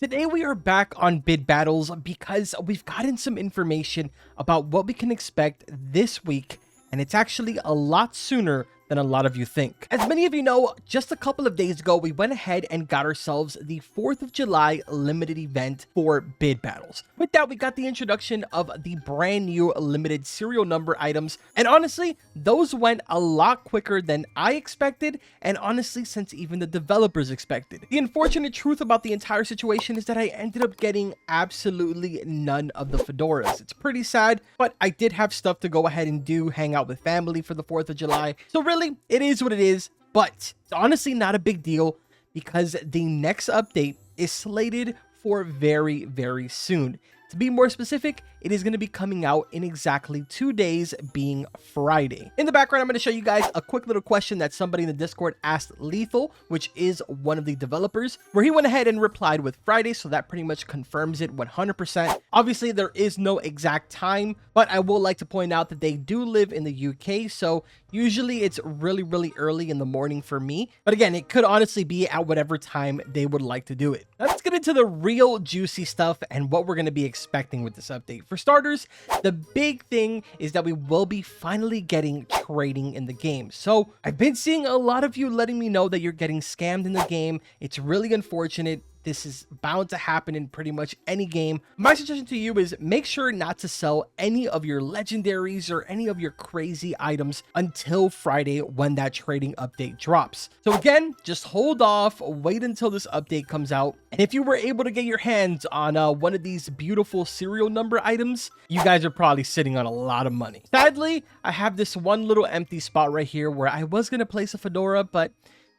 Today we are back on bid battles because we've gotten some information about what we can expect this week, and it's actually a lot sooner than a lot of you think. As many of you know, just a couple of days ago, we went ahead and got ourselves the 4th of July limited event for bid battles. With that, we got the introduction of the brand new limited serial number items, and honestly, those went a lot quicker than I expected, and honestly, since even the developers expected. The unfortunate truth about the entire situation is that I ended up getting absolutely none of the fedoras. It's pretty sad, but I did have stuff to go ahead and do, hang out with family for the 4th of July, so really, it is what it is, but it's honestly not a big deal because the next update is slated for very, very soon. To be more specific, it is going to be coming out in exactly 2 days, being Friday. In the background, I'm going to show you guys a quick little question that somebody in the Discord asked Lethal, which is one of the developers, where he went ahead and replied with Friday, so that pretty much confirms it 100%. Obviously, there is no exact time, but I will like to point out that they do live in the UK, so usually it's really early in the morning for me. But again, it could honestly be at whatever time they would like to do it. Now, let's get into the real juicy stuff and what we're going to be expecting with this update. For starters, the big thing is that we will be finally getting trading in the game. So I've been seeing a lot of you letting me know that you're getting scammed in the game. It's really unfortunate. This is bound to happen in pretty much any game. My suggestion to you is make sure not to sell any of your legendaries or any of your crazy items until Friday when that trading update drops. So again, just hold off, wait until this update comes out. And if you were able to get your hands on one of these beautiful serial number items, you guys are probably sitting on a lot of money. Sadly, I have this one little empty spot right here where I was going to place a fedora, but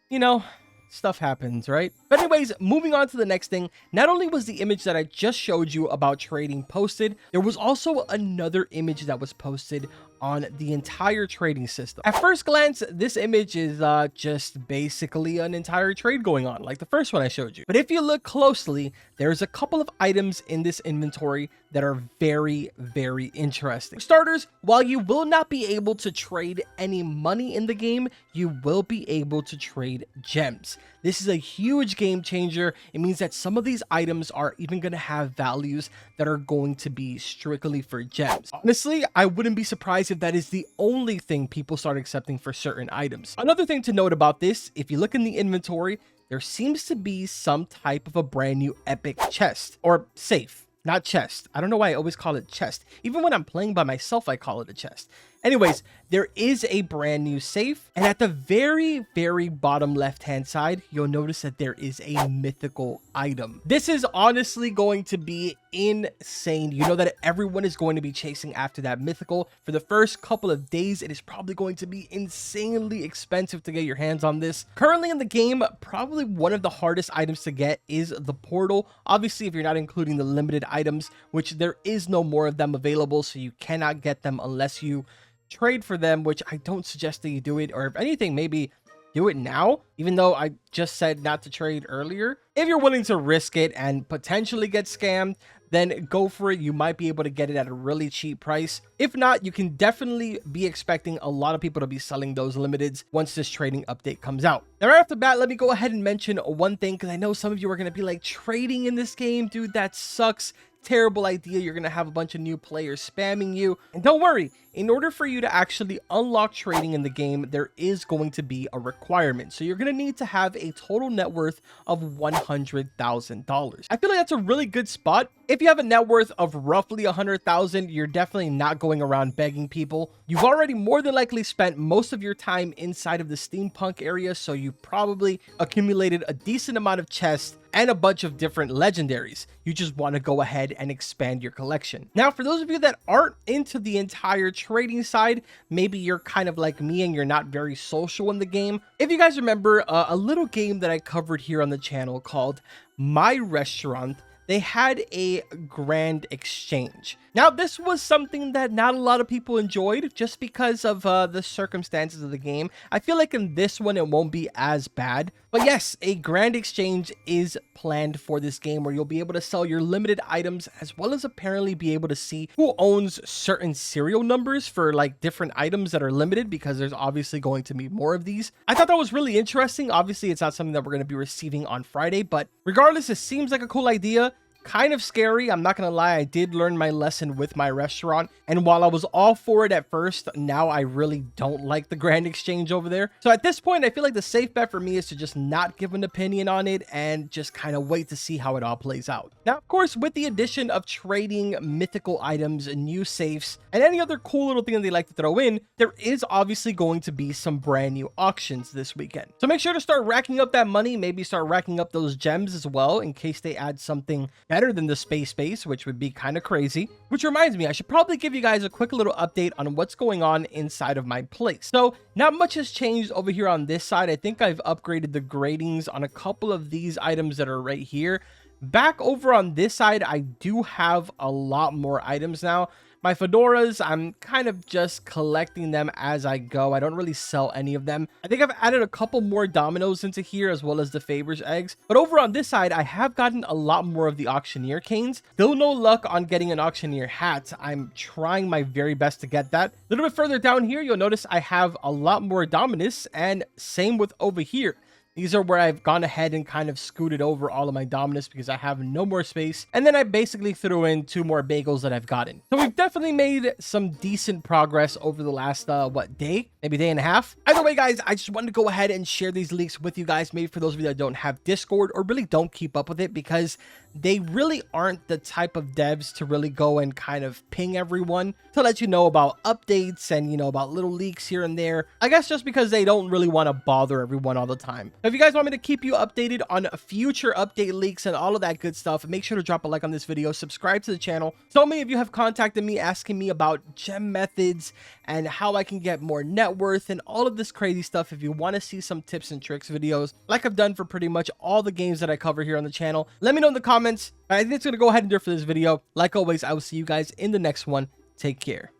you know, stuff happens, right? But anyways, moving on to the next thing, not only was the image that I just showed you about trading posted, there was also another image that was posted on the entire trading system. At first glance, this image is just basically an entire trade going on, like the first one I showed you. But if you look closely, there's a couple of items in this inventory that are very interesting. For starters, while you will not be able to trade any money in the game, you will be able to trade gems. This is a huge game changer. It means that some of these items are even going to have values that are going to be strictly for gems. Honestly, I wouldn't be surprised if that is the only thing people start accepting for certain items. Another thing to note about this, if you look in the inventory, there seems to be some type of a brand new epic chest or safe. Not chest. I don't know why I always call it chest. Even when I'm playing by myself, I call it a chest. Anyways, there is a brand new safe, and at the very bottom left-hand side, you'll notice that there is a mythical item. This is honestly going to be insane. You know that everyone is going to be chasing after that mythical. For the first couple of days, it is probably going to be insanely expensive to get your hands on this. Currently in the game, probably one of the hardest items to get is the portal. Obviously, if you're not including the limited items, which there is no more of them available, so you cannot get them unless you trade for them, which I don't suggest that you do it, or if anything, maybe do it now, even though I just said not to trade earlier. If you're willing to risk it and potentially get scammed, then go for it. You might be able to get it at a really cheap price. If not, you can definitely be expecting a lot of people to be selling those limiteds once this trading update comes out. Now, right off the bat, let me go ahead and mention one thing, because I know some of you are going to be like, trading in this game, dude, that sucks. Terrible idea. You're going to have a bunch of new players spamming you. And don't worry, in order for you to actually unlock trading in the game, there is going to be a requirement. So you're going to need to have a total net worth of $100,000. I feel like that's a really good spot. If you have a net worth of roughly 100,000, you're definitely not going around begging people. You've already more than likely spent most of your time inside of the steampunk area, so you probably accumulated a decent amount of chests and a bunch of different legendaries. You just want to go ahead and expand your collection. Now, for those of you that aren't into the entire trading side, maybe you're kind of like me and you're not very social in the game. If you guys remember a little game that I covered here on the channel called My Restaurant they had a grand exchange. Now, this was something that not a lot of people enjoyed just because of the circumstances of the game. I feel like in this one, it won't be as bad. But yes, a grand exchange is planned for this game where you'll be able to sell your limited items as well as apparently be able to see who owns certain serial numbers for like different items that are limited, because there's obviously going to be more of these. I thought that was really interesting. Obviously, it's not something that we're going to be receiving on Friday, but regardless, it seems like a cool idea. Kind of scary, I'm not gonna lie. I did learn my lesson with my restaurant, and while I was all for it at first, now I really don't like the grand exchange over there. So at this point, I feel like the safe bet for me is to just not give an opinion on it and just kind of wait to see how it all plays out. Now, of course, with the addition of trading mythical items, new safes, and any other cool little thing that they like to throw in, there is obviously going to be some brand new auctions this weekend. So make sure to start racking up that money, maybe start racking up those gems as well in case they add something better than the space base, which would be kind of crazy. Which reminds me, I should probably give you guys a quick little update on what's going on inside of my place. So not much has changed over here on this side. I think I've upgraded the gradings on a couple of these items that are right here. Back over on this side, I do have a lot more items now. My fedoras, I'm kind of just collecting them as I go. I don't really sell any of them. I think I've added a couple more dominoes into here as well as the Faber's eggs. But over on this side, I have gotten a lot more of the auctioneer canes. Still no luck on getting an auctioneer hat. I'm trying my very best to get that. A little bit further down here, you'll notice I have a lot more dominus, and same with over here. These are where I've gone ahead and kind of scooted over all of my dominus because I have no more space. And then I basically threw in 2 more bagels that I've gotten. So we've definitely made some decent progress over the last, day? Maybe day and a half? Either way, guys, I just wanted to go ahead and share these leaks with you guys. Maybe for those of you that don't have Discord or really don't keep up with it, because they really aren't the type of devs to really go and kind of ping everyone to let you know about updates and, you know, about little leaks here and there. I guess just because they don't really want to bother everyone all the time. If you guys want me to keep you updated on future update leaks and all of that good stuff, make sure to drop a like on this video, subscribe to the channel. So many of you have contacted me asking me about gem methods and how I can get more net worth and all of this crazy stuff. If you want to see some tips and tricks videos like I've done for pretty much all the games that I cover here on the channel, let me know in the comments. I think it's going to go ahead and do it for this video. Like always, I will see you guys in the next one. Take care.